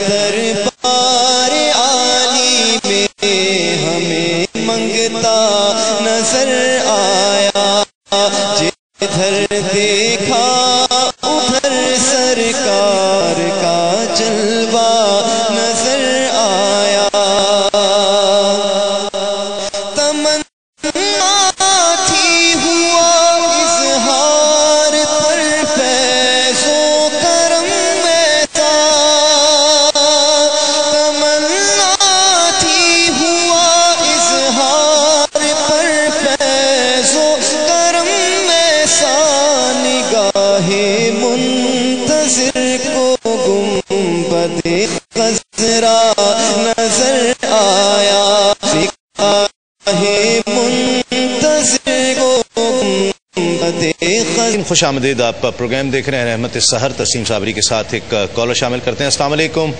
دربار عالی میں ہمیں منگتا نظر آیا، جدھر دیکھا ادھر سرکار کا جلوہ نظر آیا۔ تمنا تھی ہوا اظہار پر فیض و کرم ایسا، تمنا تھی ہوا اظہار پر فیض و کرم ایسا، نگاہ منتظر کو گنبد خضرا نظر آیا، نگاہ منتظر کو گنبد خضرا۔ خوش آمدید، آپ پروگرام دیکھ رہے ہیں رحمت سحر۔ تسلیم صابری کے ساتھ ایک کالر شامل کرتے ہیں۔ السلام علیکم۔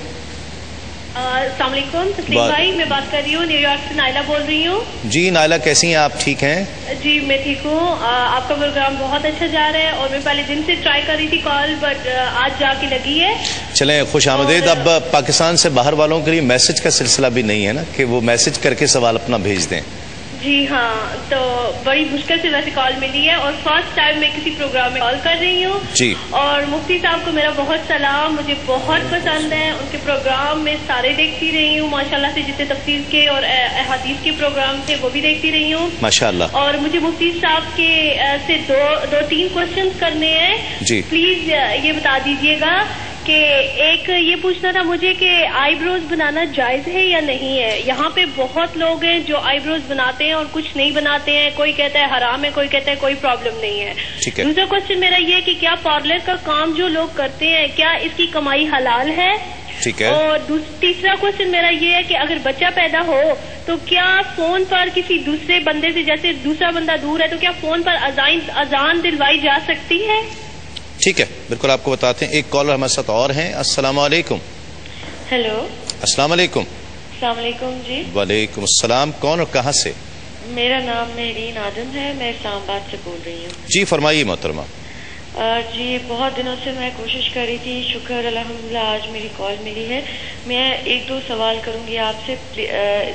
السلام علیکم تسلیم بھائی، میں بات کر رہی ہوں نیو یارک سے، نائلہ بول رہی ہوں۔ جی نائلہ، کیسی ہیں آپ؟ ٹھیک ہیں؟ جی میں ٹھیک ہوں، آپ کا پروگرام بہت اچھا جا رہا ہے اور میں پہلے دن سے ٹرائی کر رہی تھی کال، بٹ آج جا کے لگی ہے۔ چلیں خوش آمدید۔ اب پاکستان سے باہر والوں کے لیے میسج کا سلسلہ بھی نہیں ہے نا کہ وہ میسج کر کے سوال اپنا بھیج دیں؟ جی ہاں، تو بڑی مشکل سے ویسے کال ملی ہے اور فرسٹ ٹائم میں کسی پروگرام میں کال کر رہی ہوں جی۔ اور مفتی صاحب کو میرا بہت سلام، مجھے بہت پسند ہے ان کے پروگرام، میں سارے دیکھتی رہی ہوں ماشاءاللہ سے، جتنے تفسیر کے اور احادیث کے پروگرام تھے وہ بھی دیکھتی رہی ہوں ماشاءاللہ۔ اور مجھے مفتی صاحب کے سے دو تین کوشچنز کرنے ہیں جی۔ پلیز یہ بتا دیجیے گا کہ ایک یہ پوچھنا تھا مجھے کہ آئی بروز بنانا جائز ہے یا نہیں ہے؟ یہاں پہ بہت لوگ ہیں جو آئی بروز بناتے ہیں اور کچھ نہیں بناتے ہیں، کوئی کہتا ہے حرام ہے، کوئی کہتا ہے کوئی پرابلم نہیں ہے۔ دوسرا کوشچن میرا یہ کہ کیا پارلر کا کام جو لوگ کرتے ہیں کیا اس کی کمائی حلال ہے؟ ٹھیک ہے۔ اور تیسرا کوشچن میرا یہ ہے کہ اگر بچہ پیدا ہو تو کیا فون پر کسی دوسرے بندے سے، جیسے دوسرا بندہ دور ہے تو کیا فون پر اذان دلوائی جا سکتی ہے؟ ٹھیک ہے، بالکل آپ کو بتاتے ہیں۔ ایک کالر ہمارے ساتھ اور ہیں۔ السلام علیکم۔ ہیلو السلام علیکم۔ السلام علیکم جی۔ وعلیکم السلام، کون اور کہاں سے؟ میرا نام مہرین آدم ہے، میں اسلام آباد سے بول رہی ہوں۔ جی فرمائیے محترمہ۔ جی بہت دنوں سے میں کوشش کر رہی تھی، شکر الحمدللہ آج میری کال ملی ہے۔ میں ایک دو سوال کروں گی آپ سے۔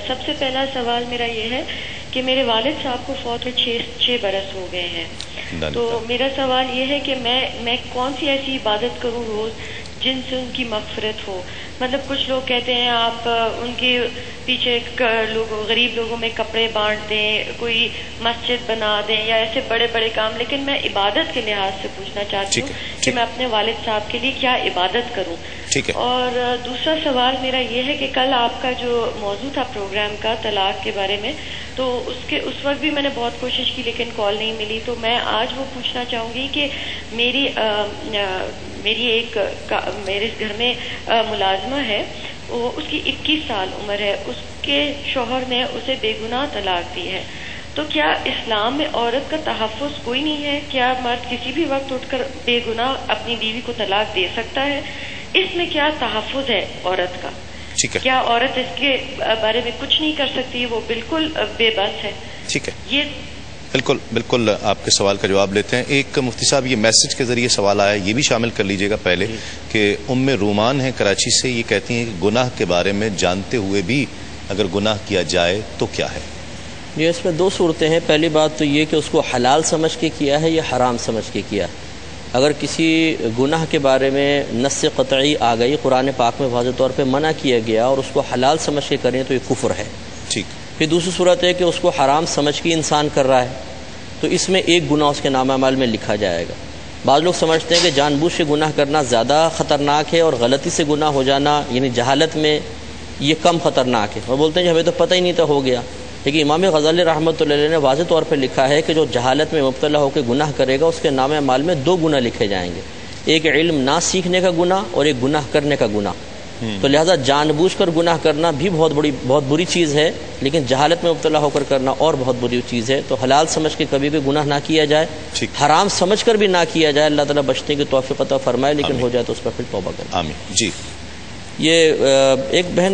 سب سے پہلا سوال میرا یہ ہے کہ میرے والد صاحب کو فوت ہوئے 6 برس ہو گئے ہیں، تو میرا سوال یہ ہے کہ میں کون سی ایسی عبادت کروں روز جن سے ان کی مغفرت ہو؟ مطلب کچھ لوگ کہتے ہیں آپ ان کے پیچھے غریب لوگوں میں کپڑے بانٹ دیں، کوئی مسجد بنا دیں یا ایسے بڑے بڑے کام، لیکن میں عبادت کے لحاظ سے پوچھنا چاہتی ہوں کہ میں اپنے والد صاحب کے لیے کیا عبادت کروں۔ اور دوسرا سوال میرا یہ ہے کہ کل آپ کا جو موضوع تھا پروگرام کا طلاق کے بارے میں، تو اس وقت بھی میں نے بہت کوشش کی لیکن کال نہیں ملی، تو میں آج وہ پوچھنا چاہوں گی کہ میری میرے گھر میں ملازمہ ہے، اس کی 21 سال عمر ہے، اس کے شوہر نے اسے بے گناہ طلاق دی ہے، تو کیا اسلام میں عورت کا تحفظ کوئی نہیں ہے؟ کیا مرد کسی بھی وقت اٹھ کر بے گناہ اپنی بیوی کو طلاق دے سکتا ہے؟ اس میں کیا تحفظ ہے عورت کا؟ کیا عورت اس کے بارے میں کچھ نہیں کر سکتی؟ وہ بالکل بے بس ہے۔ ٹھیک ہے، یہ بالکل آپ کے سوال کا جواب لیتے ہیں۔ ایک مفتی صاحب یہ میسج کے ذریعے سوال آیا، یہ بھی شامل کر لیجئے گا پہلے کہ ام رومان ہیں کراچی سے، یہ کہتی ہیں کہ گناہ کے بارے میں جانتے ہوئے بھی اگر گناہ کیا جائے تو کیا ہے؟ یہ اس میں دو صورتیں ہیں۔ پہلی بات تو یہ کہ اس کو حلال سمجھ کے کیا ہے یا حرام سمجھ کے کیا ہے۔ اگر کسی گناہ کے بارے میں نص قطعی آ گئی، قرآن پاک میں واضح طور پہ منع کیا گیا اور اس کو حلال سمجھ کے کریں تو یہ کفر ہے۔ ٹھیک۔ پھر دوسری صورت ہے کہ اس کو حرام سمجھ کے انسان کر رہا ہے تو اس میں ایک گناہ اس کے نامہ اعمال میں لکھا جائے گا۔ بعض لوگ سمجھتے ہیں کہ جان بوجھ کے گناہ کرنا زیادہ خطرناک ہے اور غلطی سے گناہ ہو جانا یعنی جہالت میں یہ کم خطرناک ہے، اور بولتے ہیں کہ ہمیں تو پتہ ہی نہیں تھا ہو گیا۔ لیکن امام غزالی رحمۃ اللہ علیہ نے واضح طور پہ لکھا ہے کہ جو جہالت میں مبتلا ہو کے گناہ کرے گا اس کے نامہ اعمال میں 2 گناہ لکھے جائیں گے، ایک علم نہ سیکھنے کا گناہ اور ایک گناہ کرنے کا گناہ۔ تو لہذا جان بوجھ کر گناہ کرنا بھی بہت بری چیز ہے، لیکن جہالت میں مبتلا ہو کر کرنا اور بہت بری چیز ہے۔ تو حلال سمجھ کے کبھی بھی گناہ نہ کیا جائے، حرام سمجھ کر بھی نہ کیا جائے۔ اللہ تعالیٰ بچنے کی توفیق عطا فرمائے، لیکن ہو جائے تو اس پر پھر توبہ کریں۔ آمین۔ جی یہ ایک بھائی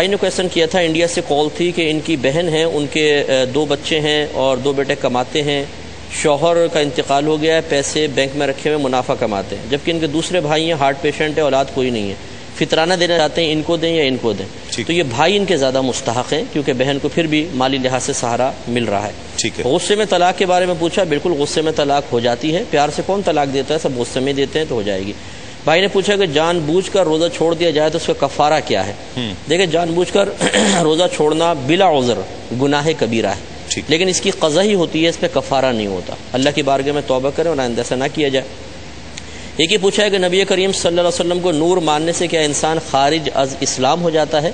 نے کویسچن کیا تھا، انڈیا سے کال تھی کہ ان کی بہن ہے، ان کے 2 بچے ہیں اور 2 بیٹے کماتے ہیں، شوہر کا انتقال ہو گیا ہے، پیسے بینک میں رکھے ہوئے منافع کماتے ہیں، جبکہ ان کے دوسرے بھائی ہیں ہارٹ پیشنٹ ہے، اولاد کوئی نہیں ہے، فطرانہ دینا چاہتے ہیں ان کو دیں یا ان کو دیں، تو یہ بھائی ان کے زیادہ مستحق ہیں کیونکہ بہن کو پھر بھی مالی لحاظ سے سہارا مل رہا ہے۔ غصے میں طلاق کے بارے میں پوچھا، بالکل غصے میں طلاق ہو جاتی ہے، پیار سے کون طلاق دیتا ہے، سب غصے میں دیتے ہیں تو ہو جائے گی۔ بھائی نے پوچھا کہ جان بوجھ کر روزہ چھوڑ دیا جائے تو اس کا کفارہ کیا ہے؟ دیکھیں جان بوجھ کر روزہ چھوڑنا بلا عذر گناہ کبیرہ ہے، لیکن اس کی قضا ہی ہوتی ہے، اس پہ کفارہ نہیں ہوتا۔ اللہ کی بارگاہ میں توبہ کریں اور آئندہ سے نہ کیا جائے۔ ایک ہی پوچھا ہے کہ نبی کریم صلی اللہ علیہ وسلم کو نور ماننے سے کیا انسان خارج از اسلام ہو جاتا ہے؟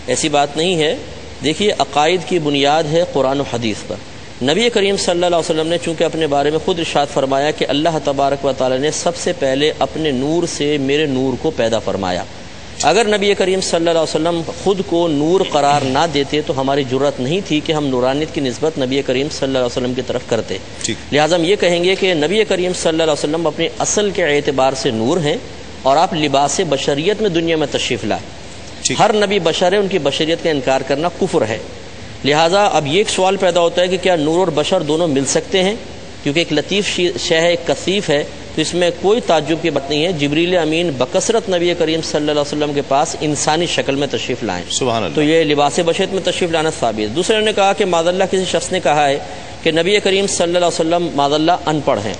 ایسی بات نہیں ہے۔ دیکھیے عقائد کی بنیاد ہے قرآن و حدیث پر۔ نبی کریم صلی اللہ علیہ وسلم نے چونکہ اپنے بارے میں خود ارشاد فرمایا کہ اللہ تبارک و تعالی نے سب سے پہلے اپنے نور سے میرے نور کو پیدا فرمایا، اگر نبی کریم صلی اللہ علیہ وسلم خود کو نور قرار نہ دیتے تو ہماری جرأت نہیں تھی کہ ہم نورانیت کی نسبت نبی کریم صلی اللہ علیہ وسلم کی طرف کرتے۔ لہٰذا ہم یہ کہیں گے کہ نبی کریم صلی اللہ علیہ وسلم اپنی اصل کے اعتبار سے نور ہیں اور آپ لباس بشریت میں دنیا میں تشریف لائے۔ ہر نبی بشر ہے، ان کی بشریت کا انکار کرنا کفر ہے۔ لہٰذا اب یہ ایک سوال پیدا ہوتا ہے کہ کیا نور اور بشر دونوں مل سکتے ہیں؟ کیونکہ ایک لطیف شے ہے، ایک کثیف ہے، تو اس میں کوئی تعجب کی بات نہیں ہے۔ جبریل امین بکثرت نبی کریم صلی اللہ علیہ وسلم کے پاس انسانی شکل میں تشریف لائیں، سبحان اللہ، تو یہ لباس بشریت میں تشریف لانا ثابت ہے۔ دوسرے نے کہا کہ معاذ اللہ کسی شخص نے کہا ہے کہ نبی کریم صلی اللہ علیہ وسلم معاذ اللہ ان پڑھ ہیں،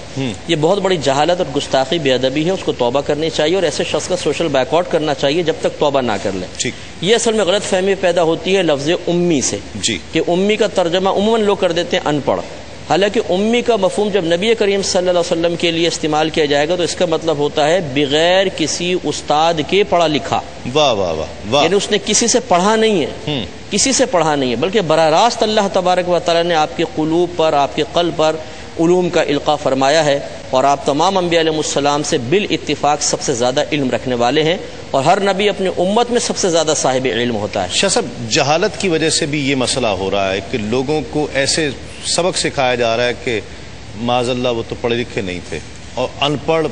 یہ بہت بڑی جہالت اور گستاخی بے ادبی ہے، اس کو توبہ کرنی چاہیے اور ایسے شخص کا سوشل بائیک آؤٹ کرنا چاہیے جب تک توبہ نہ کر لیں۔ یہ اصل میں غلط فہمی پیدا ہوتی ہے لفظ امی سے، کہ امی کا ترجمہ عموماً لوگ کر دیتے ہیں ان پڑھ، حالانکہ امی کا مفہوم جب نبی کریم صلی اللہ علیہ وسلم کے لیے استعمال کیا جائے گا تو اس کا مطلب ہوتا ہے بغیر کسی استاد کے پڑھا لکھا۔ واہ واہ واہ، یعنی اس نے کسی سے پڑھا نہیں ہے، کسی سے پڑھا نہیں ہے، بلکہ براہ راست اللہ تبارک و تعالی نے آپ کے قلوب پر، آپ کے قلب پر علوم کا القاء فرمایا ہے، اور آپ تمام انبیاء علیہ السلام سے بالاتفاق سب سے زیادہ علم رکھنے والے ہیں، اور ہر نبی اپنی امت میں سب سے زیادہ صاحب علم ہوتا ہے۔ شاہ صاحب، جہالت کی وجہ سے بھی یہ مسئلہ ہو رہا ہے کہ لوگوں کو ایسے سبق سکھایا جا رہا ہے کہ معاذ اللہ وہ تو پڑھے لکھے نہیں تھے، اور ان پڑھ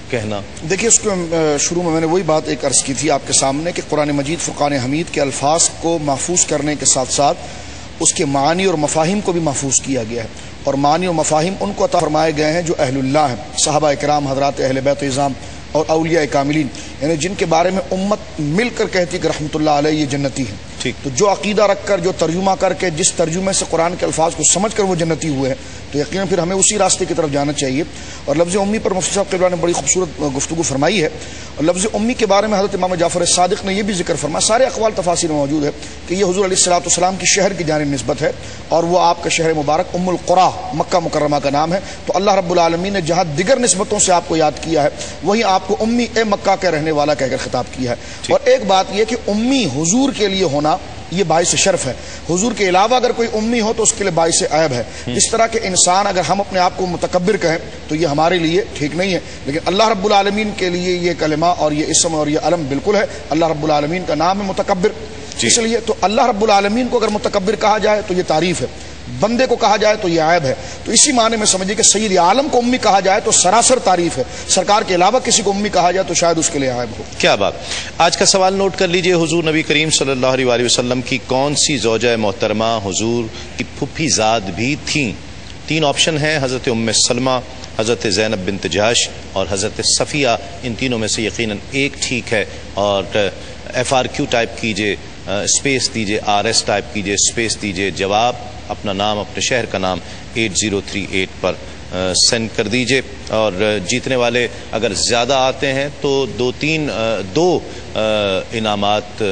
کہنا۔ دیکھیے اس کو شروع میں نے وہی بات ایک عرض کی تھی آپ کے سامنے کہ قرآن مجید فرقان حمید کے الفاظ کو محفوظ کرنے کے ساتھ ساتھ اس کے معانی اور مفاہیم کو بھی محفوظ کیا گیا ہے، اور معانی اور مفاہیم ان کو عطا فرمائے گئے ہیں جو اہل اللہ ہیں، صحابہ کرام حضرات اہل بیت اعظام اور اولیاء کاملین، یعنی جن کے بارے میں امت مل کر کہتی کہ رحمۃ اللہ علیہ یہ جنتی ہے۔ تو جو عقیدہ رکھ کر، جو ترجمہ کر کے، جس ترجمے سے قرآن کے الفاظ کو سمجھ کر وہ جنتی ہوئے ہیں، تو یقیناً پھر ہمیں اسی راستے کی طرف جانا چاہیے۔ اور لفظ امی پر مفتی صاحب قبلہ نے بڑی خوبصورت گفتگو فرمائی ہے، اور لفظ امی کے بارے میں حضرت امام جعفر صادق نے یہ بھی ذکر فرمایا، سارے اقوال تفاسیر میں موجود ہے کہ یہ حضور علیہ الصلوۃ والسلام کی شہر کی جانب نسبت ہے، اور وہ آپ کا شہر مبارک ام القریٰ مکہ مکرمہ کا نام ہے۔ تو اللہ رب العالمین نے جہاں دیگر نسبتوں سے آپ کو یاد کیا ہے، وہیں آپ کو امی اے مکہ کے رہنے والا کہہ کر خطاب کیا ہے۔ اور ایک بات یہ کہ امی حضور کے لیے ہونا یہ باعث شرف ہے، حضور کے علاوہ اگر کوئی امی ہو تو اس کے لیے باعث عیب ہے۔ اس طرح کے انسان اگر ہم اپنے آپ کو متکبر کہیں تو یہ ہمارے لیے ٹھیک نہیں ہے، لیکن اللہ رب العالمین کے لیے یہ کلمہ اور یہ اسم اور یہ علم بالکل ہے۔ اللہ رب العالمین کا نام ہے متکبر، اس لیے تو اللہ رب العالمین کو اگر متکبر کہا جائے تو یہ تعریف ہے، بندے کو کہا جائے تو یہ عیب ہے۔ تو اسی معنی میں سمجھیے کہ سید عالم کو امی کہا جائے تو سراسر تعریف ہے، سرکار کے علاوہ کسی کو امی کہا جائے تو شاید اس کے لیے عیب ہو۔ کیا بات۔ آج کا سوال نوٹ کر لیجئے، حضور نبی کریم صلی اللہ علیہ وسلم کی کون سی زوجہ محترمہ حضور کی پھپھی زاد بھی تھیں؟ 3 آپشن ہیں، حضرت ام سلمہ، حضرت زینب بنت جحش اور حضرت صفیہ۔ ان تینوں میں سے یقیناً ایک ٹھیک ہے، اور FRQ ٹائپ کیجئے، اسپیس دیجئے، RS ٹائپ کیجئے، اسپیس دیجئے، جواب اپنا نام، اپنے شہر کا نام 8038 پر سینڈ کر دیجئے۔ اور جیتنے والے اگر زیادہ آتے ہیں تو دو انعامات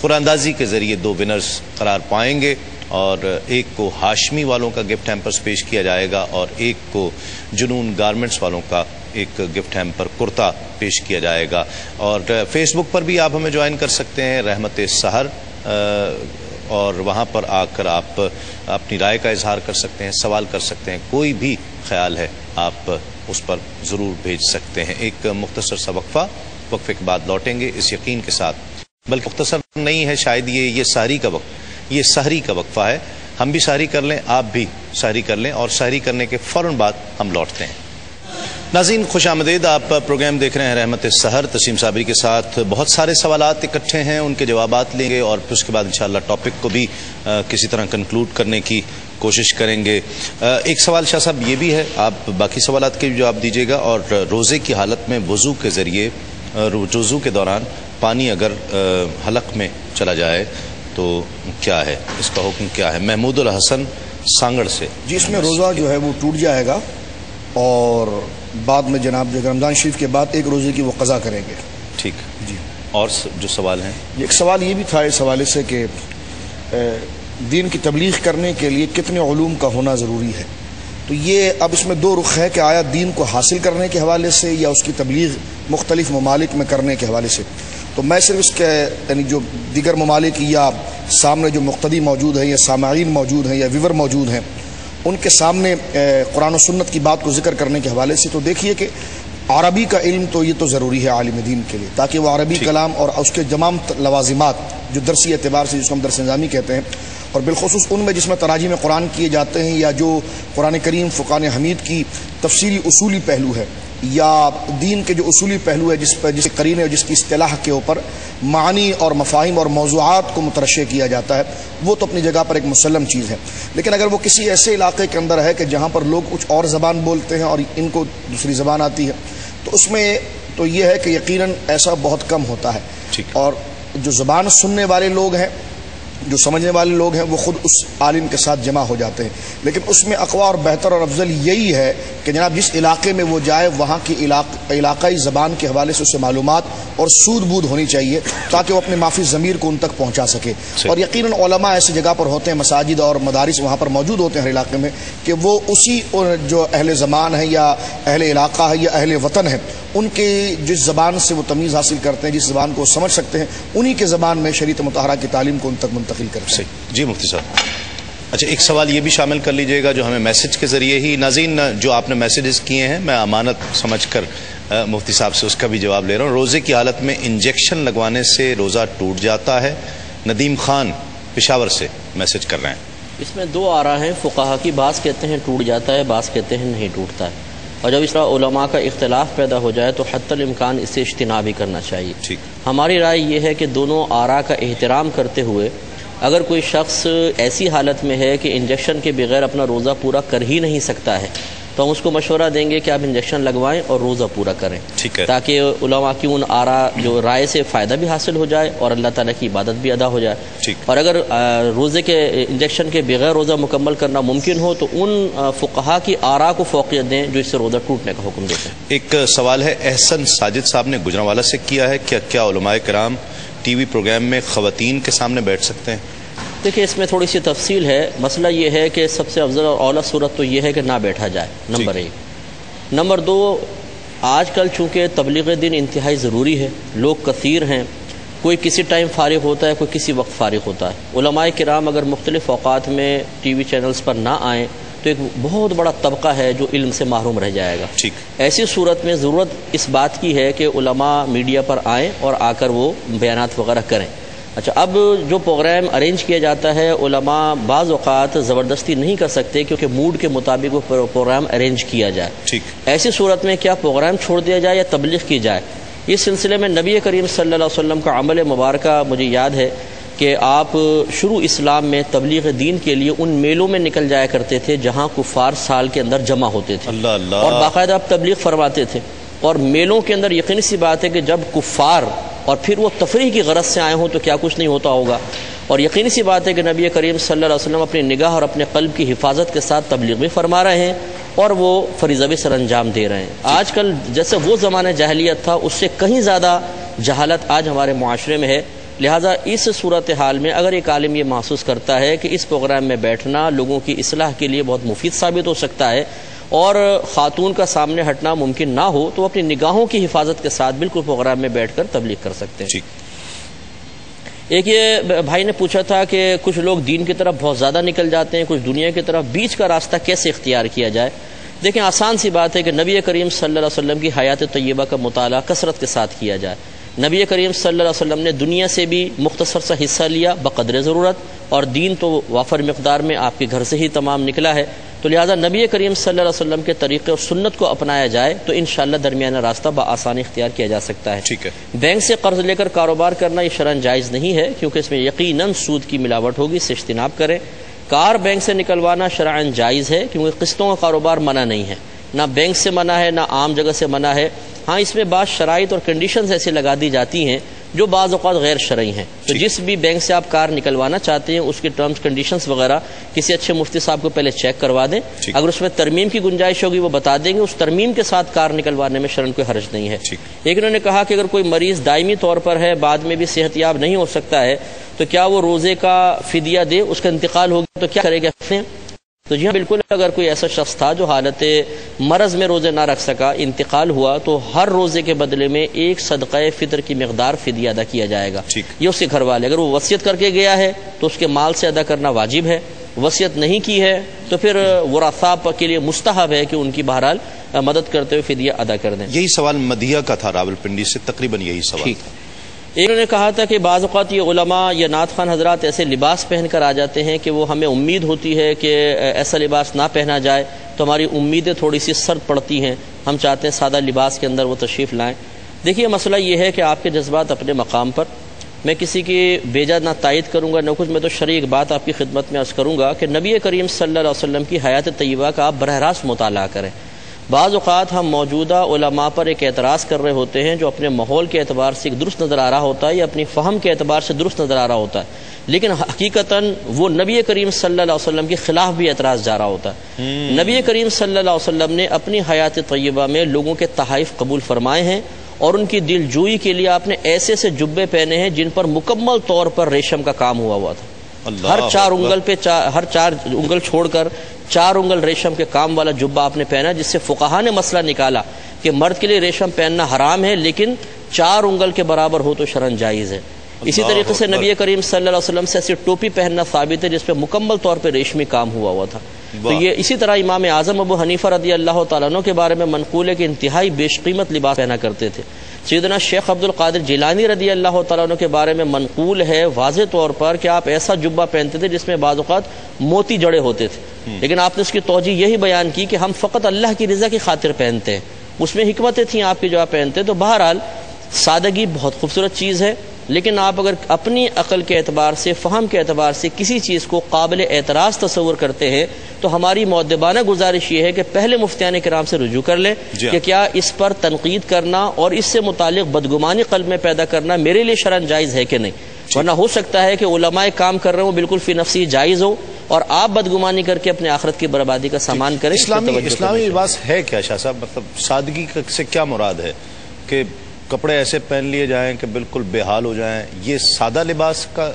قرآن اندازی کے ذریعے 2 ونرز قرار پائیں گے، اور ایک کو ہاشمی والوں کا گفٹ ہیمپرز پیش کیا جائے گا، اور ایک کو جنون گارمنٹس والوں کا ایک گفٹ ہیمپر کرتا پیش کیا جائے گا۔ اور فیس بک پر بھی آپ ہمیں جوائن کر سکتے ہیں، رحمت سحر، اور وہاں پر آ کر آپ اپنی رائے کا اظہار کر سکتے ہیں، سوال کر سکتے ہیں، کوئی بھی خیال ہے آپ اس پر ضرور بھیج سکتے ہیں۔ ایک مختصر سا وقفے کے بعد لوٹیں گے اس یقین کے ساتھ، بلکہ مختصر نہیں ہے شاید، یہ سحری کا وقت، یہ سحری کا وقفہ ہے، ہم بھی سحری کر لیں، آپ بھی سحری کر لیں، اور سحری کرنے کے فوراً بعد ہم لوٹتے ہیں۔ ناظرین خوش آمدید، آپ پروگرام دیکھ رہے ہیں رحمت سحر، تسیم صابری کے ساتھ بہت سارے سوالات اکٹھے ہیں، ان کے جوابات لیں گے، اور پھر اس کے بعد انشاءاللہ ٹاپک کو بھی کسی طرح کنکلوڈ کرنے کی کوشش کریں گے۔ ایک سوال شاہ صاحب یہ بھی ہے، آپ باقی سوالات کے بھی جواب دیجیے گا، اور روزے کی حالت میں وضو کے ذریعے وضو کے دوران پانی اگر حلق میں چلا جائے تو کیا ہے اس کا حکم کیا ہے؟ محمود الحسن سانگڑ سے جی اس میں روزہ جو ہے وہ ٹوٹ جائے گا اور بعد میں جناب جو رمضان شریف کے بعد ایک روزے کی وہ قضا کریں گے. ٹھیک جی. اور جو سوال ہیں ایک سوال یہ بھی تھا اس حوالے سے کہ دین کی تبلیغ کرنے کے لیے کتنے علوم کا ہونا ضروری ہے. تو یہ اب اس میں دو رخ ہے کہ آیا دین کو حاصل کرنے کے حوالے سے یا اس کی تبلیغ مختلف ممالک میں کرنے کے حوالے سے. تو میں صرف اس کے یعنی جو دیگر ممالک یا سامنے جو مقتدی موجود ہیں یا سامعین موجود ہیں یا ویور موجود ہیں ان کے سامنے قرآن و سنت کی بات کو ذکر کرنے کے حوالے سے تو دیکھیے کہ عربی کا علم تو یہ تو ضروری ہے عالم دین کے لیے تاکہ وہ عربی کلام اور اس کے تمام لوازمات جو درسی اعتبار سے جس کو ہم درس نظامی کہتے ہیں اور بالخصوص ان میں جس میں تراجم قرآن کیے جاتے ہیں یا جو قرآن کریم فقان حمید کی تفصیلی اصولی پہلو ہے یا دین کے جو اصولی پہلو ہے جس قرینے اور جس کی اصطلاح کے اوپر معنی اور مفاہیم اور موضوعات کو مترشح کیا جاتا ہے وہ تو اپنی جگہ پر ایک مسلم چیز ہے. لیکن اگر وہ کسی ایسے علاقے کے اندر ہے کہ جہاں پر لوگ کچھ اور زبان بولتے ہیں اور ان کو دوسری زبان آتی ہے تو اس میں تو یہ ہے کہ یقیناً ایسا بہت کم ہوتا ہے. اور جو زبان سننے والے لوگ ہیں جو سمجھنے والے لوگ ہیں وہ خود اس عالم کے ساتھ جمع ہو جاتے ہیں. لیکن اس میں اقوی اور بہتر اور افضل یہی ہے کہ جناب جس علاقے میں وہ جائے وہاں کی علاقائی زبان کے حوالے سے اسے معلومات اور سود بود ہونی چاہیے تاکہ وہ اپنے معافی ضمیر کو ان تک پہنچا سکے. اور یقیناً علماء ایسی جگہ پر ہوتے ہیں مساجد اور مدارس وہاں پر موجود ہوتے ہیں ہر علاقے میں کہ وہ اسی جو اہل زمان ہے یا اہل علاقہ ہے یا اہل وطن ہے ان کے جس زبان سے وہ تمیز حاصل کرتے ہیں جس زبان کو سمجھ سکتے ہیں انہی کے زبان میں شریعت مطہرہ کی تعلیم کو ان تک منتقل کرتے ہیں. جی مفتی صاحب اچھا ایک سوال یہ بھی شامل کر لیجئے گا جو ہمیں میسج کے ذریعے ہی ناظرین جو آپ نے میسیجز کیے ہیں میں امانت سمجھ کر مفتی صاحب سے اس کا بھی جواب لے رہا ہوں. روزے کی حالت میں انجیکشن لگوانے سے روزہ ٹوٹ جاتا ہے. ندیم خان پشاور سے میسج کر رہے ہیں. اس میں دو آراء ہیں فقہا کی. بعض کہتے ہیں ٹوٹ جاتا ہے بعض کہتے ہیں نہیں ٹوٹتا ہے اور جب اس طرح علماء کا اختلاف پیدا ہو جائے تو حتی الامکان اس سے اجتناب ہی کرنا چاہیے. ہماری رائے یہ ہے کہ دونوں آراء کا احترام کرتے ہوئے اگر کوئی شخص ایسی حالت میں ہے کہ انجیکشن کے بغیر اپنا روزہ پورا کر ہی نہیں سکتا ہے تو ہم اس کو مشورہ دیں گے کہ آپ انجیکشن لگوائیں اور روزہ پورا کریں تاکہ علماء کی ان آراء جو رائے سے فائدہ بھی حاصل ہو جائے اور اللہ تعالیٰ کی عبادت بھی ادا ہو جائے. اور اگر روزے کے انجیکشن کے بغیر روزہ مکمل کرنا ممکن ہو تو ان فقہا کی آراء کو فوقیت دیں جو اس سے روزہ ٹوٹنے کا حکم دیتے ہیں. ایک سوال ہے احسن ساجد صاحب نے گجرانوالہ سے کیا ہے کیا علماء کرام ٹی وی پروگرام میں خواتین کے سامنے بیٹھ سکتے ہیں؟ دیکھیں اس میں تھوڑی سی تفصیل ہے. مسئلہ یہ ہے کہ سب سے افضل اور اعلیٰ صورت تو یہ ہے کہ نہ بیٹھا جائے نمبر 1. نمبر 2 آج کل چونکہ تبلیغ دین انتہائی ضروری ہے لوگ کثیر ہیں کوئی کسی ٹائم فارغ ہوتا ہے کوئی کسی وقت فارغ ہوتا ہے. علماء کرام اگر مختلف اوقات میں ٹی وی چینلز پر نہ آئیں تو ایک بہت بڑا طبقہ ہے جو علم سے محروم رہ جائے گا. ایسی صورت میں ضرورت اس بات کی ہے کہ علماء میڈیا پر آئیں اور آ کر وہ بیانات وغیرہ کریں. اچھا اب جو پروگرام ارینج کیا جاتا ہے علماء بعض اوقات زبردستی نہیں کر سکتے کیونکہ موڈ کے مطابق وہ پروگرام ارینج کیا جائے. ایسی صورت میں کیا پروگرام چھوڑ دیا جائے یا تبلیغ کی جائے؟ اس سلسلے میں نبی کریم صلی اللہ علیہ وسلم کا عمل مبارکہ مجھے یاد ہے کہ آپ شروع اسلام میں تبلیغ دین کے لیے ان میلوں میں نکل جایا کرتے تھے جہاں کفار سال کے اندر جمع ہوتے تھے اور باقاعدہ آپ تبلیغ فرماتے تھے. اور میلوں کے اندر یقینی سی بات ہے کہ جب کفار اور پھر وہ تفریح کی غرض سے آئے ہوں تو کیا کچھ نہیں ہوتا ہوگا. اور یقینی سی بات ہے کہ نبی کریم صلی اللہ علیہ وسلم اپنی نگاہ اور اپنے قلب کی حفاظت کے ساتھ تبلیغ بھی فرما رہے ہیں اور وہ فریضہ بھی سر انجام دے رہے ہیں. آج کل جیسے وہ زمانہ جاہلیت تھا اس سے کہیں زیادہ جہالت آج ہمارے معاشرے میں ہے. لہٰذا اس صورتحال میں اگر ایک عالم یہ محسوس کرتا ہے کہ اس پروگرام میں بیٹھنا لوگوں کی اصلاح کے لیے بہت مفید ثابت ہو سکتا ہے اور خاتون کا سامنے ہٹنا ممکن نہ ہو تو اپنی نگاہوں کی حفاظت کے ساتھ بالکل پروگرام میں بیٹھ کر تبلیغ کر سکتے ہیں. ایک یہ بھائی نے پوچھا تھا کہ کچھ لوگ دین کی طرف بہت زیادہ نکل جاتے ہیں کچھ دنیا کی طرف بیچ کا راستہ کیسے اختیار کیا جائے؟ دیکھیں آسان سی بات ہے کہ نبی کریم صلی اللہ علیہ وسلم کی حیات طیبہ کا مطالعہ کثرت کے ساتھ کیا جائے. نبی کریم صلی اللہ علیہ وسلم نے دنیا سے بھی مختصر سا حصہ لیا بقدر ضرورت اور دین تو وافر مقدار میں آپ کے گھر سے ہی تمام نکلا ہے. تو لہٰذا نبی کریم صلی اللہ علیہ وسلم کے طریقے اور سنت کو اپنایا جائے تو انشاءاللہ درمیانہ راستہ بآسانی اختیار کیا جا سکتا ہے. بینک سے قرض لے کر کاروبار کرنا یہ شرعاً جائز نہیں ہے کیونکہ اس میں یقیناً سود کی ملاوٹ ہوگی, اس سے اجتناب کریں. کار بینک سے نکلوانا شرعاً جائز ہے کیونکہ قسطوں کا کاروبار منع نہیں ہے, نہ بینک سے منع ہے نہ عام جگہ سے منع ہے. ہاں اس میں بعض شرائط اور کنڈیشنز ایسی لگا دی جاتی ہیں جو بعض اوقات غیر شرعی ہیں. تو جس بھی بینک سے آپ کار نکلوانا چاہتے ہیں اس کی ٹرمز کنڈیشنز وغیرہ کسی اچھے مفتی صاحب کو پہلے چیک کروا دیں. اگر اس میں ترمیم کی گنجائش ہوگی وہ بتا دیں گے. اس ترمیم کے ساتھ کار نکلوانے میں شرعاً کوئی حرج نہیں ہے. ایک انہوں نے کہا کہ اگر کوئی مریض دائمی طور پر ہے بعد میں بھی صحت یاب نہیں ہو سکتا ہے تو کیا وہ روزے کا فدیہ دے؟ اس کا انتقال ہو گیا تو کیا کرے گا؟ تو جی ہاں بالکل، اگر کوئی ایسا شخص تھا جو حالت مرض میں روزے نہ رکھ سکا، انتقال ہوا، تو ہر روزے کے بدلے میں ایک صدقہ فطر کی مقدار فدیہ ادا کیا جائے گا. یہ اس کے گھر والے، اگر وہ وصیت کر کے گیا ہے تو اس کے مال سے ادا کرنا واجب ہے. وصیت نہیں کی ہے تو پھر ورثاء کے لیے مستحب ہے کہ ان کی بہرحال مدد کرتے ہوئے فدیہ ادا کر دیں. یہی سوال مدیہ کا تھا راولپنڈی سے، تقریباً یہی سوال تھا. انہوں نے کہا تھا کہ بعض اوقات یہ علماء یا نعت خوان حضرات ایسے لباس پہن کر آ جاتے ہیں کہ وہ ہمیں امید ہوتی ہے کہ ایسا لباس نہ پہنا جائے تو ہماری امیدیں تھوڑی سی سرد پڑتی ہیں، ہم چاہتے ہیں سادہ لباس کے اندر وہ تشریف لائیں. دیکھیے مسئلہ یہ ہے کہ آپ کے جذبات اپنے مقام پر، میں کسی کی بیجا نہ تائید کروں گا نہ کچھ. میں تو شرعی ایک بات آپ کی خدمت میں عرض کروں گا کہ نبی کریم صلی اللہ علیہ وسلم کی حیات طیبہ کا آپ براہ راست مطالعہ کریں. بعض اوقات ہم موجودہ علماء پر ایک اعتراض کر رہے ہوتے ہیں جو اپنے ماحول کے اعتبار سے درست نظر آ رہا ہوتا ہے یا اپنی فہم کے اعتبار سے درست نظر آ رہا ہوتا ہے، لیکن حقیقتاً وہ نبی کریم صلی اللہ علیہ وسلم کے خلاف بھی اعتراض جا رہا ہوتا ہے. نبی کریم صلی اللہ علیہ وسلم نے اپنی حیات طیبہ میں لوگوں کے تحائف قبول فرمائے ہیں اور ان کی دل جوئی کے لیے آپ نے ایسے سے جبے پہنے ہیں جن پر مکمل طور پر ریشم کا کام ہوا تھا. ہر چار انگل چھوڑ کر 4 انگل ریشم کے کام والا جبہ آپ نے پہنا، جس سے فقہا نے مسئلہ نکالا کہ مرد کے لیے ریشم پہننا حرام ہے لیکن 4 انگل کے برابر ہو تو شرعاً جائز ہے. اسی طریقے سے نبی کریم صلی اللہ علیہ وسلم سے ایسی ٹوپی پہننا ثابت ہے جس پہ مکمل طور پہ ریشمی کام ہوا تھا. تو یہ اسی طرح امام اعظم ابو حنیفہ رضی اللہ تعالیٰ عنہ کے بارے میں منقول ہے کہ انتہائی بیش قیمت لباس پہنا کرتے تھے. سیدنا شیخ عبد القادر جیلانی رضی اللہ تعالیٰ عنہ کے بارے میں منقول ہے واضح طور پر کہ آپ ایسا جبہ پہنتے تھے جس میں بعض اوقات موتی جڑے ہوتے تھے، لیکن آپ نے اس کی توجہ یہی بیان کی کہ ہم فقط اللہ کی رضا کی خاطر پہنتے ہیں. اس میں حکمتیں تھیں آپ کی جو آپ پہنتے. تو بہرحال سادگی بہت خوبصورت چیز ہے، لیکن آپ اگر اپنی عقل کے اعتبار سے، فہم کے اعتبار سے کسی چیز کو قابل اعتراض تصور کرتے ہیں تو ہماری مؤدبانہ گزارش یہ ہے کہ پہلے مفتیان کرام سے رجوع کر لیں کہ کیا اس پر تنقید کرنا اور اس سے متعلق بدگمانی قلب میں پیدا کرنا میرے لیے شرعاً جائز ہے کہ نہیں. ورنہ ہو سکتا ہے کہ علماء کام کر رہے ہوں بالکل فی نفسی جائز ہو اور آپ بدگمانی کر کے اپنے آخرت کی بربادی کا سامان کریں. اسلامی لباس ہے کیا شاہ صاحب؟ مطلب سادگی سے کیا مراد ہے؟ کہ کپڑے ایسے پہن لیے جائیں کہ بالکل بے حال ہو جائیں، یہ سادہ لباس کا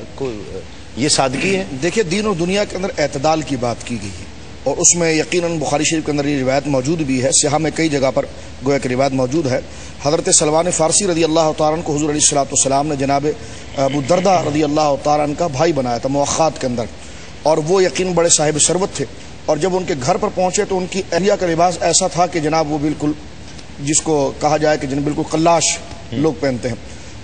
یہ سادگی ہے؟ دیکھیے دین اور دنیا کے اندر اعتدال کی بات کی گئی ہے اور اس میں یقیناً بخاری شریف کے اندر یہ روایت موجود بھی ہے. سیاح میں کئی جگہ پر گویا کہ روایت موجود ہے. حضرت سلمان فارسی رضی اللہ تعالیٰ عنہ کو حضور علیہ الصلوۃ والسلام نے جناب ابو دردہ رضی اللہ تعالیٰ عنہ کا بھائی بنایا تھا مؤخات کے اندر، اور وہ یقین بڑے صاحب ثروت تھے. اور جب ان کے گھر پر پہنچے تو ان کی اہلیہ کا لباس ایسا تھا کہ جناب وہ بالکل جس کو کہا جائے کہ جن بالکل قلاش لوگ پہنتے ہیں.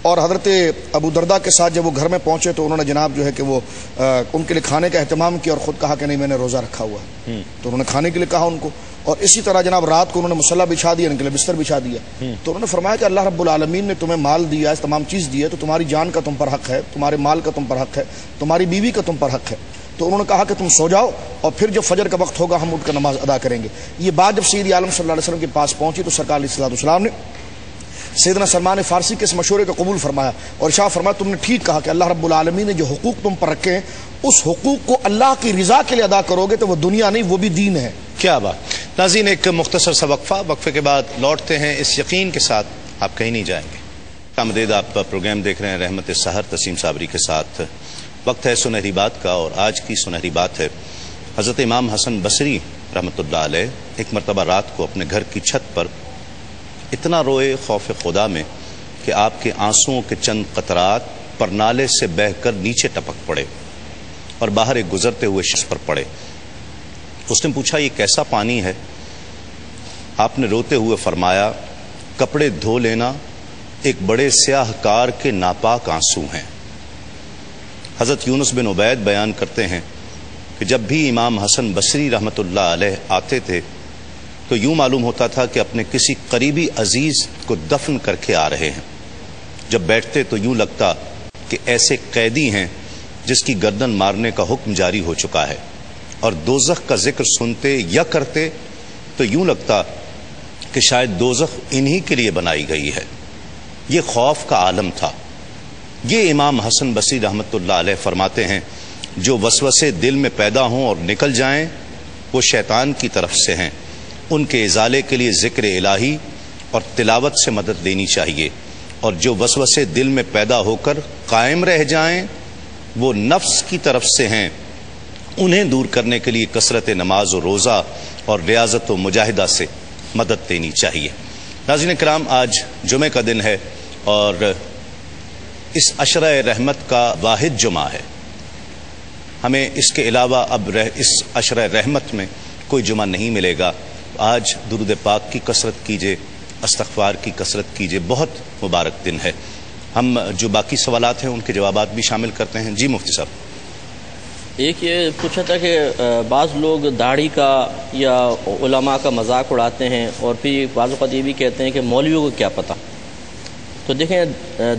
اور حضرت ابو دردہ کے ساتھ جب وہ گھر میں پہنچے تو انہوں نے جناب جو ہے کہ وہ ان کے لیے کھانے کا اہتمام کیا اور خود کہا کہ نہیں میں نے روزہ رکھا ہوا ہے. تو انہوں نے کھانے کے لیے کہا ان کو، اور اسی طرح جناب رات کو انہوں نے مصلی بچھا دیا، ان کے لیے بستر بچھا دیا. تو انہوں نے فرمایا کہ اللہ رب العالمین نے تمہیں مال دیا ہے، تمام چیز دی ہے، تو تمہاری جان کا تم پر حق ہے، تمہارے مال کا تم پر حق ہے، تمہاری بیوی کا تم پر حق ہے. تو انہوں نے کہا کہ تم سو جاؤ اور پھر جب فجر کا وقت ہوگا ہم اٹھ کر نماز ادا کریں گے. یہ بات جب سید عالم صلی اللہ علیہ وسلم کے پاس پہنچی تو سرکار علیہ الصلوۃ والسلام نے سیدنا سلمان فارسی کے اس مشورے کو قبول فرمایا اور ارشاد فرمایا تم نے ٹھیک کہا کہ اللہ رب العالمین نے جو حقوق تم پر رکھے ہیں اس حقوق کو اللہ کی رضا کے لیے ادا کرو گے تو وہ دنیا نہیں وہ بھی دین ہے. کیا بات. ناظرین ایک مختصر سا وقفے کے بعد لوٹتے ہیں اس یقین کے ساتھ آپ کہیں نہیں جائیں گے. آمدید، آپ پروگرام دیکھ رہے ہیں رحمت سحر تسیم صابری کے ساتھ. وقت ہے سنہری بات کا اور آج کی سنہری بات ہے حضرت امام حسن بصری رحمۃ اللہ علیہ ایک مرتبہ رات کو اپنے گھر کی چھت پر اتنا روئے خوف خدا میں کہ آپ کے آنسوؤں کے چند قطرات پرنالے سے بہہ کر نیچے ٹپک پڑے اور باہر ایک گزرتے ہوئے شخص پر پڑے. اس نے پوچھا یہ کیسا پانی ہے؟ آپ نے روتے ہوئے فرمایا کپڑے دھو لینا ایک بڑے سیاہ کار کے ناپاک آنسو ہیں. حضرت یونس بن عبید بیان کرتے ہیں کہ جب بھی امام حسن بصری رحمۃ اللہ علیہ آتے تھے تو یوں معلوم ہوتا تھا کہ اپنے کسی قریبی عزیز کو دفن کر کے آ رہے ہیں. جب بیٹھتے تو یوں لگتا کہ ایسے قیدی ہیں جس کی گردن مارنے کا حکم جاری ہو چکا ہے، اور دوزخ کا ذکر سنتے یا کرتے تو یوں لگتا کہ شاید دوزخ انہی کے لیے بنائی گئی ہے. یہ خوف کا عالم تھا. یہ امام حسن بصری رحمۃ اللہ علیہ فرماتے ہیں جو وسوسے دل میں پیدا ہوں اور نکل جائیں وہ شیطان کی طرف سے ہیں، ان کے ازالے کے لیے ذکر الہی اور تلاوت سے مدد لینی چاہیے، اور جو وسوسے دل میں پیدا ہو کر قائم رہ جائیں وہ نفس کی طرف سے ہیں، انہیں دور کرنے کے لیے کثرت نماز و روزہ اور ریاضت و مجاہدہ سے مدد لینی چاہیے۔ ناظرین کرام، آج جمعہ کا دن ہے اور اس عشرہ رحمت کا واحد جمعہ ہے، ہمیں اس کے علاوہ اب اس عشرہ رحمت میں کوئی جمعہ نہیں ملے گا۔ آج درود پاک کی کثرت کیجئے، استغفار کی کثرت کیجئے، بہت مبارک دن ہے۔ ہم جو باقی سوالات ہیں ان کے جوابات بھی شامل کرتے ہیں۔ جی مفتی صاحب، ایک یہ پوچھا تھا کہ بعض لوگ داڑھی کا یا علماء کا مذاق اڑاتے ہیں اور پھر بعض اوقات یہ بھی کہتے ہیں کہ مولویوں کو کیا پتہ۔ تو دیکھیں،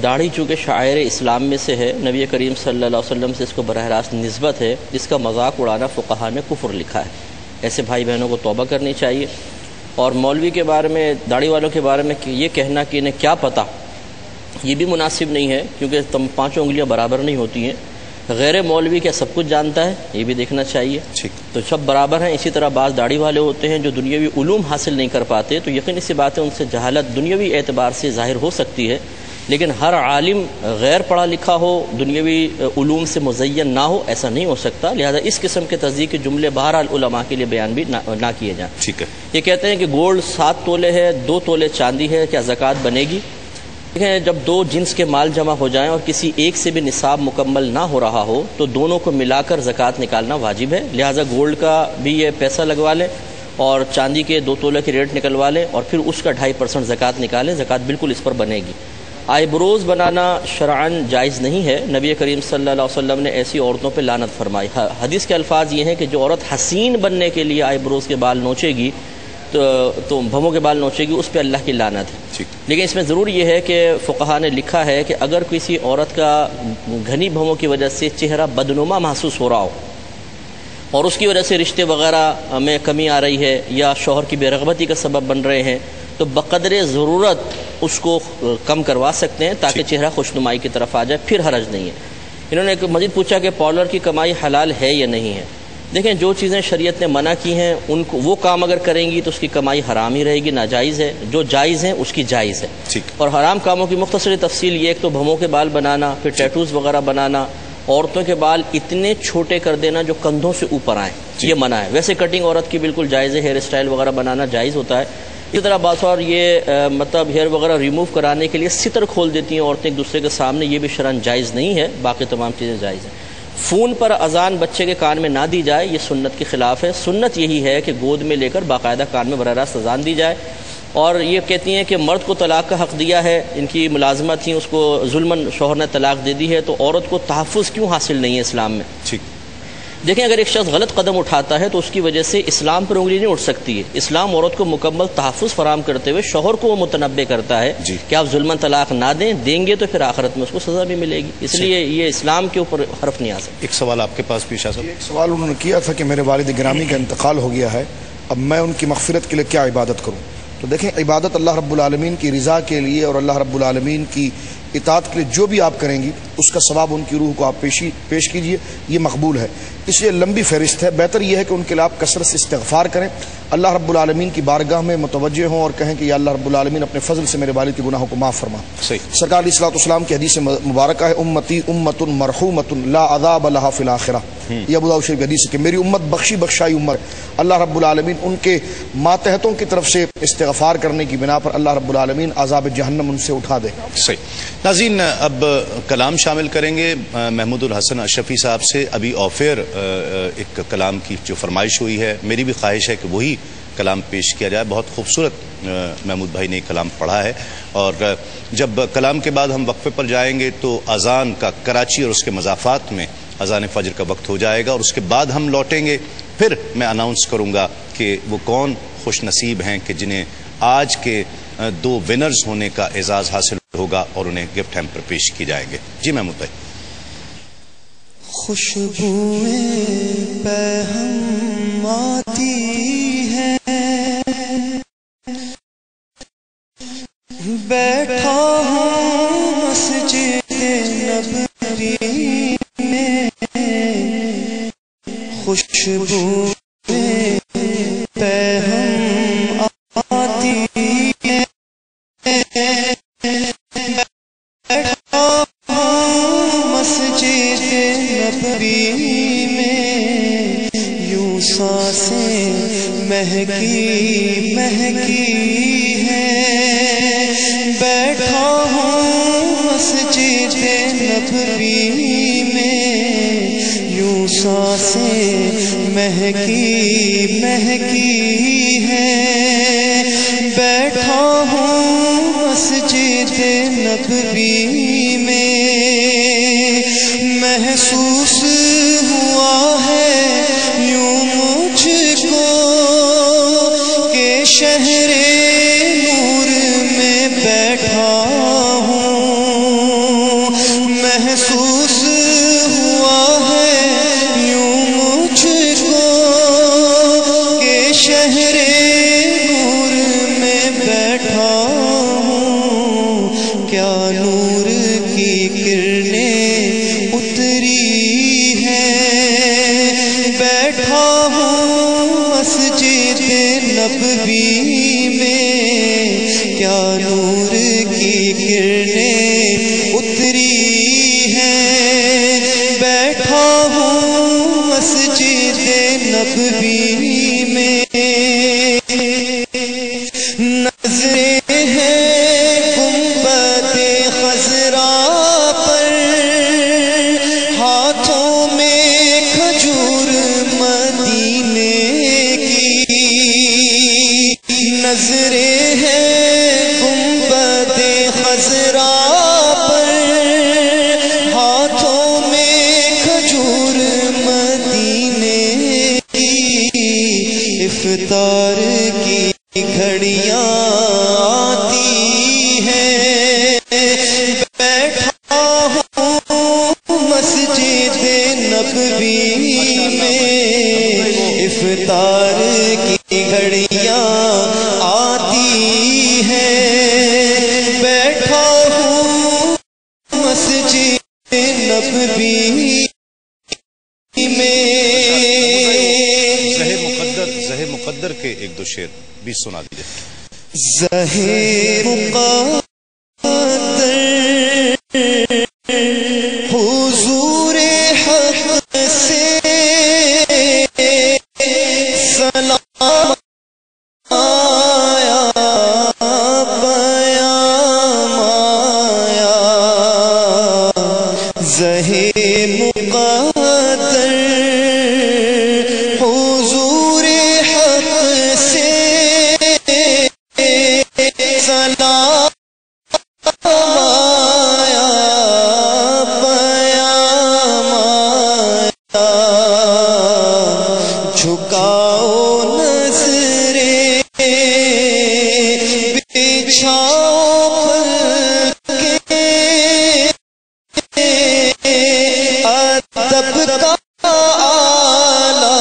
داڑھی چونکہ شاعر اسلام میں سے ہے، نبی کریم صلی اللہ علیہ وسلم سے اس کو براہ راست نسبت ہے، جس کا مذاق اڑانا فقہا نے کفر لکھا ہے۔ ایسے بھائی بہنوں کو توبہ کرنی چاہیے۔ اور مولوی کے بارے میں، داڑھی والوں کے بارے میں یہ کہنا کہ انہیں کیا پتہ، یہ بھی مناسب نہیں ہے، کیونکہ پانچوں انگلیاں برابر نہیں ہوتی ہیں۔ غیر مولوی کیا سب کچھ جانتا ہے، یہ بھی دیکھنا چاہیے۔ تو سب برابر ہیں۔ اسی طرح بعض داڑھی والے ہوتے ہیں جو دنیاوی علوم حاصل نہیں کر پاتے، تو یقینی سی بات ہے ان سے جہالت دنیاوی اعتبار سے ظاہر ہو سکتی ہے، لیکن ہر عالم غیر پڑھا لکھا ہو، دنیاوی علوم سے مزین نہ ہو، ایسا نہیں ہو سکتا۔ لہذا اس قسم کے تصدیق کے جملے بہرحال علماء کے لیے بیان بھی نہ کیے جائیں۔ ٹھیک ہے۔ یہ کہتے ہیں کہ گولڈ 7 تولے ہے، 2 تولے چاندی ہے، کیا زکوٰۃ بنے گی؟ دیکھیں، جب 2 جنس کے مال جمع ہو جائیں اور کسی ایک سے بھی نصاب مکمل نہ ہو رہا ہو تو دونوں کو ملا کر زکوٰۃ نکالنا واجب ہے۔ لہٰذا گولڈ کا بھی یہ پیسہ لگوا لیں اور چاندی کے 2 تولے کی ریٹ نکلوا لیں اور پھر اس کا 2.5% زکوٰۃ نکالیں، زکوٰۃ بالکل اس پر بنے گی۔ آئی بروز بنانا شرعاً جائز نہیں ہے۔ نبی کریم صلی اللہ علیہ وسلم نے ایسی عورتوں پہ لعنت فرمائی۔ حدیث کے الفاظ یہ ہیں کہ جو عورت حسین بننے کے لیے آئی بروز کے بال نوچے گی تو بھووں کے بال نوچے گی، اس پہ اللہ کی لعنت ہے۔ لیکن اس میں ضرور یہ ہے کہ فقہا نے لکھا ہے کہ اگر کسی عورت کا گھنی بھووں کی وجہ سے چہرہ بدنما محسوس ہو رہا ہو اور اس کی وجہ سے رشتے وغیرہ میں کمی آ رہی ہے یا شوہر کی بے رغبتی کا سبب بن رہے ہیں، تو بقدر ضرورت اس کو کم کروا سکتے ہیں تاکہ چہرہ خوشنمائی کی طرف آ جائے، پھر حرج نہیں ہے۔ انہوں نے مزید پوچھا کہ پارلر کی کمائی حلال ہے یا نہیں ہے۔ دیکھیں، جو چیزیں شریعت نے منع کی ہیں ان کو، وہ کام اگر کریں گی تو اس کی کمائی حرام ہی رہے گی، ناجائز ہے۔ جو جائز ہیں اس کی جائز ہے۔ اور حرام کاموں کی مختصر تفصیل یہ، ایک تو بھووں کے بال بنانا، پھر ٹیٹوز وغیرہ بنانا، عورتوں کے بال اتنے چھوٹے کر دینا جو کندھوں سے اوپر آئیں، یہ منع ہے۔ ویسے کٹنگ عورت کی بالکل جائز ہے، ہیئر اسٹائل وغیرہ بنانا جائز ہوتا ہے۔ اسی طرح بعض اور یہ مطلب ہیئر وغیرہ ریموو کرانے کے لیے ستر کھول دیتی ہیں عورتیں ایک دوسرے کے سامنے، یہ بھی شرعاً جائز نہیں ہے۔ باقی تمام چیزیں جائز ہیں۔ فون پر اذان بچے کے کان میں نہ دی جائے، یہ سنت کے خلاف ہے۔ سنت یہی ہے کہ گود میں لے کر باقاعدہ کان میں براہ راست اذان دی جائے۔ اور یہ کہتی ہیں کہ مرد کو طلاق کا حق دیا ہے، ان کی ملازمت تھی، اس کو ظلماً شوہر نے طلاق دے دی ہے، تو عورت کو تحفظ کیوں حاصل نہیں ہے اسلام میں؟ دیکھیں، اگر ایک شخص غلط قدم اٹھاتا ہے تو اس کی وجہ سے اسلام پر انگلی نہیں اٹھ سکتی ہے۔ اسلام عورت کو مکمل تحفظ فراہم کرتے ہوئے شوہر کو وہ متنبع کرتا ہے کہ آپ ظلماً طلاق نہ دیں گے تو پھر آخرت میں اس کو سزا بھی ملے گی، اس لیے یہ اسلام کے اوپر حرف نہیں آ سکتا۔ ایک سوال آپ کے پاس بھی شاہ صاحب۔ ایک سوال انہوں نے کیا تھا کہ میرے والد گرامی کا انتقال ہو گیا ہے، اب میں ان کی مغفرت کے لیے کیا عبادت کروں؟ تو دیکھیں، عبادت اللہ رب العالمین کی رضا کے لیے اور اللہ رب العالمین کی اطاعت کے لیے جو بھی آپ کریں گی اس کا ثواب ان کی روح کو آپ پیش کیجئے، یہ مقبول ہے۔ اس لیے لمبی فہرست ہے، بہتر یہ ہے کہ ان کے لیے آپ کثرت سے استغفار کریں، اللہ رب العالمین کی بارگاہ میں متوجہ ہوں اور کہیں کہ یا اللہ رب العالمین اپنے فضل سے میرے والد کے گناہوں کو معاف فرما۔ سرکار علیہ الصلوۃ والسلام کی حدیث مبارکہ ہے، امتی امۃ مرحومۃ لا عذاب لها فی الاخرہ، یہ ابو داؤد شریف حدیث ہے کہ میری امت بخشائی امت، اللہ رب العالمین ان کے ماتحتوں کی طرف سے استغفار کرنے کی بنا پر اللہ رب العالمین عذاب جہنم ان سے اٹھا دے گا۔ صحیح۔ ناظرین، اب کلام شامل کریں گے محمود الحسن اشرفی صاحب سے۔ ابھی آفیر ایک کلام کی جو فرمائش ہوئی ہے، میری بھی خواہش ہے کہ وہی کلام پیش کیا جائے۔ بہت خوبصورت محمود بھائی نے کلام پڑھا ہے، اور جب کلام کے بعد ہم وقفے پر جائیں گے تو اذان کا کراچی اور اس کے مضافات میں اذان فجر کا وقت ہو جائے گا، اور اس کے بعد ہم لوٹیں گے، پھر میں اناؤنس کروں گا کہ وہ کون خوش نصیب ہیں کہ جنہیں آج کے 2 ونرز ہونے کا اعزاز حاصل ہوگا اور انہیں گفٹ ہیمپر پیش کی جائیں گے۔ جی محمود بھائی۔ خوشبوئیں پہم آتی ہیں، بیٹھا ہوں مسجد میں خوشبو پہم آتی ہے مسجد نبوی میں یوں سانسیں مہکی مہکی ہے بیٹھا ہوں مسجد نبوی میں یوں سانسیں مہکی مہکی ہے بیٹھا ہوں مسجد نبوی میں محسوس ہوا ہے یوں مجھ کو کہ شہر نور میں بیٹھا ہوں محسوس ہوا ہے یوں مجھ کو کہ شہر نور میں بیٹھا ہوں کیا نور کی کرنیں اتری ہیں بیٹھا ہوں مسجد نبوی میں کیا نور کی کرنیں اتری ہیں بیٹھا ہوں مسجد نبوی میں نظریں ہیں گنبد خضرا پر ہاتھوں میں کھجور مدینے کی نظریں ہیں گنبد خضرا پر ہاتھوں میں کھجور مدینے کی افطار کی گھڑیاں آتی ہیں بیٹھا ہوں مسجد نبوی میں افطار کی گھڑیاں آتی ہیں بیٹھا ہوں مسجد نبوی میں زہ مقدر کے ایک دو شعر بھی سنا دیجیے. زہ مقدر حضور حق سے سلام آیا پیام آیا زہ مقدر حضور حق سے سلام آیا پیام آیا جھکاؤ نظریں بچھاؤ پلکیں ادب کا اعلیٰ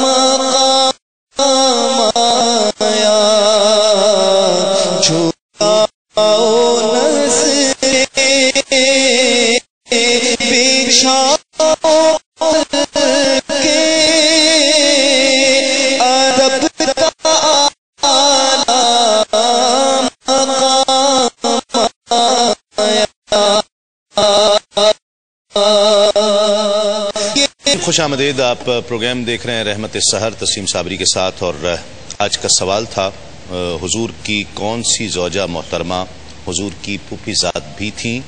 مقام آیا جھکاؤ نظریں بچھاؤ پلکیں ادب کا اعلیٰ مقام خوش آمدید. آپ پروگرام دیکھ رہے ہیں رحمت سحر تسیم صابری کے ساتھ اور آج کا سوال تھا حضور کی کون سی زوجہ محترمہ حضور کی پھوپھی ذات بھی تھیں.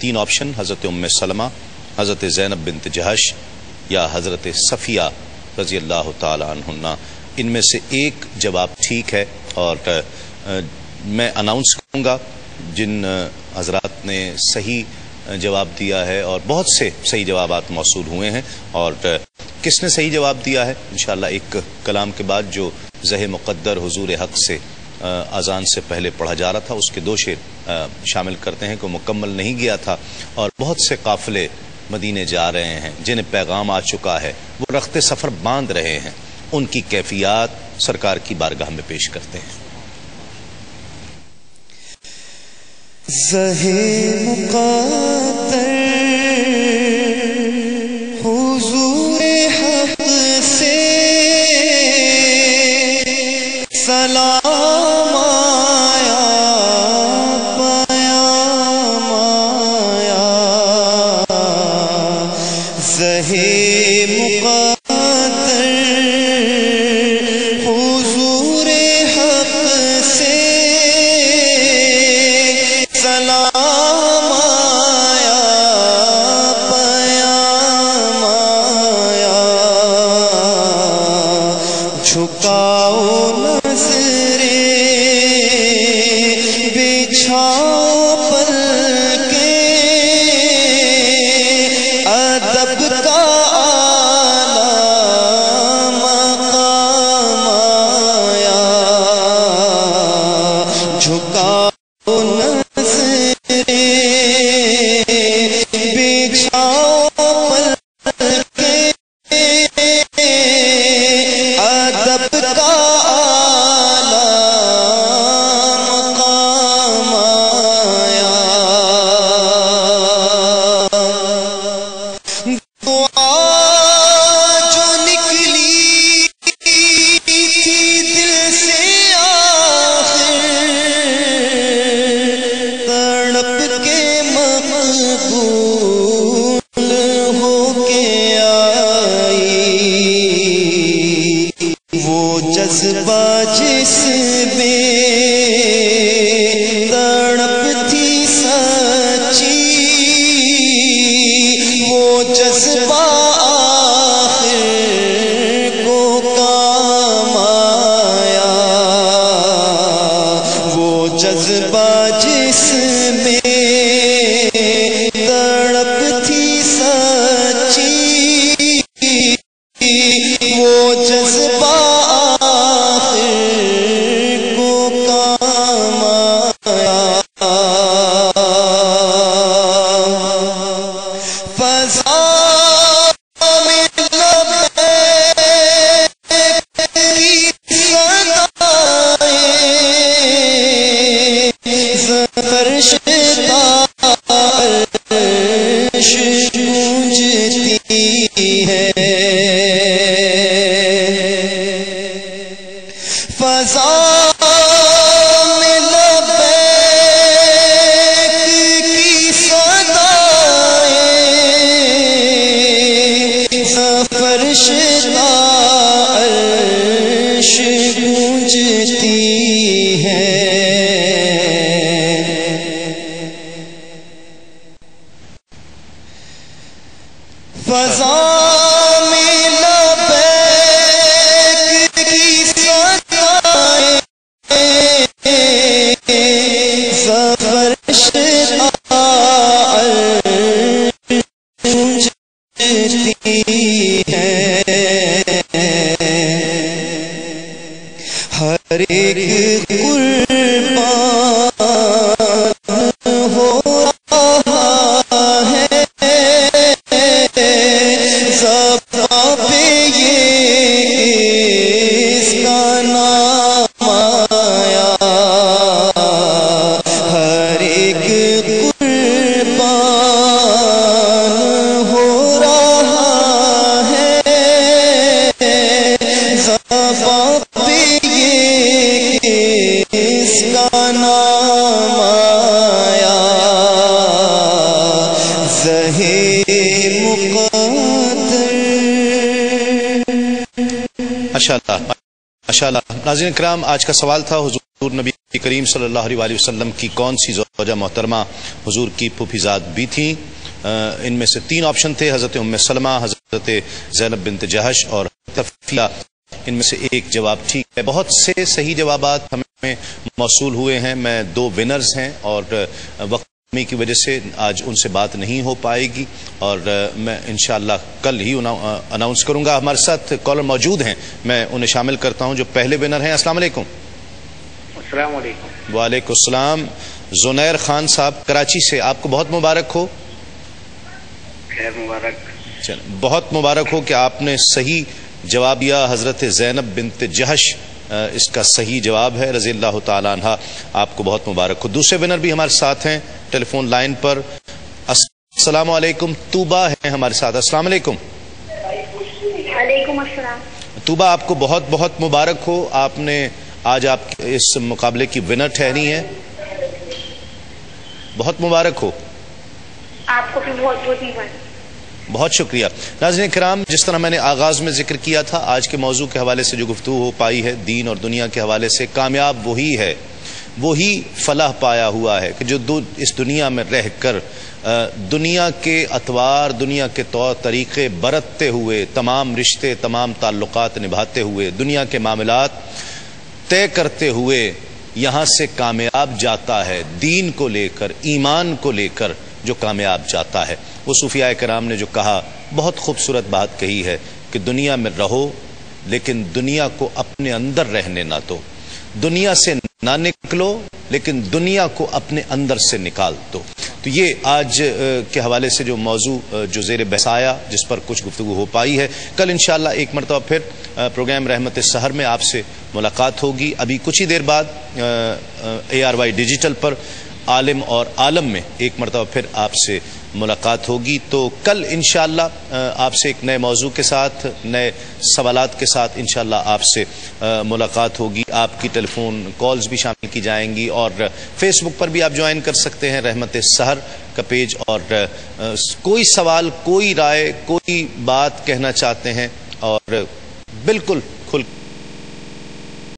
3 آپشن حضرت ام سلمہ حضرت زینب بنت جہش یا حضرت صفیہ رضی اللہ تعالی عنہن. ان میں سے ایک جواب ٹھیک ہے اور میں اناؤنس کروں گا جن حضرات نے صحیح جواب دیا ہے اور بہت سے صحیح جوابات موصول ہوئے ہیں اور کس نے صحیح جواب دیا ہے انشاءاللہ ایک کلام کے بعد جو زہ مقدر حضور حق سے اذان سے پہلے پڑھا جا رہا تھا اس کے 2 شعر شامل کرتے ہیں کہ مکمل نہیں گیا تھا اور بہت سے قافلے مدینے جا رہے ہیں جنہیں پیغام آ چکا ہے وہ رخت سفر باندھ رہے ہیں ان کی کیفیات سرکار کی بارگاہ میں پیش کرتے ہیں. زہ مقدر زہے مقدر حضور حق سے سلام آیا پیام آیا جھکاؤ نظریں بچھاؤ ادب کا اعلیٰ مقام آیا جھکاؤ نظریں بچھاؤ پلکیں ادب کا اعلیٰ مقام آیا جذبہ جس میں تڑپ تھی سچی وہ جذبہ آخر کو کام آیا وہ جذبہ جس میں تڑپ تھی سچی وہ جذبہ ہر ایک قربان ہو رہا ہے زبان پہ یہ اس کا نام آیا ہر ایک قربان ہو رہا ہے زبان پہ اس کا نام آیا زہے مقدر. ماشاءاللہ. ناظرین کرام، آج کا سوال تھا حضور نبی کریم صلی اللہ علیہ وسلم کی کون سی زوجہ محترمہ حضور کی پھوپھیزاد بھی تھیں؟ ان میں سے 3 آپشن تھے، حضرت ام سلمہ، حضرت زینب بنت جہش اور صفیہ. ان میں سے ایک جواب ٹھیک ہے. بہت سے صحیح جوابات ہمیں موصول ہوئے ہیں. میں 2 ونرز ہیں اور وقت کی وجہ سے آج ان سے بات نہیں ہو پائے گی اور میں انشاءاللہ کل ہی اناؤنس کروں گا. ہمارے ساتھ کالر موجود ہیں، میں انہیں شامل کرتا ہوں. جو پہلے ونر ہیں، السلام علیکم. السلام علیکم. وعلیکم السلام. زنیر خان صاحب کراچی سے، آپ کو بہت مبارک ہو. خیر مبارک. بہت مبارک ہو کہ آپ نے صحیح جواب دیا. حضرت زینب بنت جہش اس کا صحیح جواب ہے، رضی اللہ تعالیٰ عنہ. آپ کو بہت مبارک ہو. دوسرے ونر بھی ہمارے ساتھ ہیں ٹیلی فون لائن پر. السلام علیکم. طوبہ ہیں ہمارے ساتھ. السلام علیکم. وعلیکم السلام. طوبہ، آپ کو بہت بہت مبارک ہو. آپ نے آج آپ اس مقابلے کی ونر ٹھہری ہیں. بہت مبارک ہو. آپ کو بھی بہت بہت مبارک. بہت شکریہ. ناظرین کرام، جس طرح میں نے آغاز میں ذکر کیا تھا، آج کے موضوع کے حوالے سے جو گفتگو ہو پائی ہے دین اور دنیا کے حوالے سے، کامیاب وہی ہے، وہی فلاح پایا ہوا ہے کہ جو اس دنیا میں رہ کر دنیا کے اطوار، دنیا کے طور طریقے برتتے ہوئے، تمام رشتے، تمام تعلقات نبھاتے ہوئے، دنیا کے معاملات طے کرتے ہوئے یہاں سے کامیاب جاتا ہے. دین کو لے کر، ایمان کو لے کر جو کامیاب جاتا ہے. وہ صوفیاء کرام نے جو کہا، بہت خوبصورت بات کہی ہے کہ دنیا میں رہو لیکن دنیا کو اپنے اندر رہنے نہ دو، دنیا سے نہ نکلو لیکن دنیا کو اپنے اندر سے نکال دو. تو یہ آج کے حوالے سے جو موضوع جو زیر بحث آیا، جس پر کچھ گفتگو ہو پائی ہے. کل انشاءاللہ ایک مرتبہ پھر پروگرام رحمت سحر میں آپ سے ملاقات ہوگی. ابھی کچھ ہی دیر بعد ARY ڈیجیٹل پر عالم اور عالم میں ایک مرتبہ پھر آپ سے ملاقات ہوگی. تو کل انشاءاللہ آپ سے ایک نئے موضوع کے ساتھ، نئے سوالات کے ساتھ انشاءاللہ آپ سے ملاقات ہوگی. آپ کی ٹیلی فون کالز بھی شامل کی جائیں گی اور فیس بک پر بھی آپ جوائن کر سکتے ہیں رحمت سحر کا پیج. اور کوئی سوال، کوئی رائے، کوئی بات کہنا چاہتے ہیں اور بالکل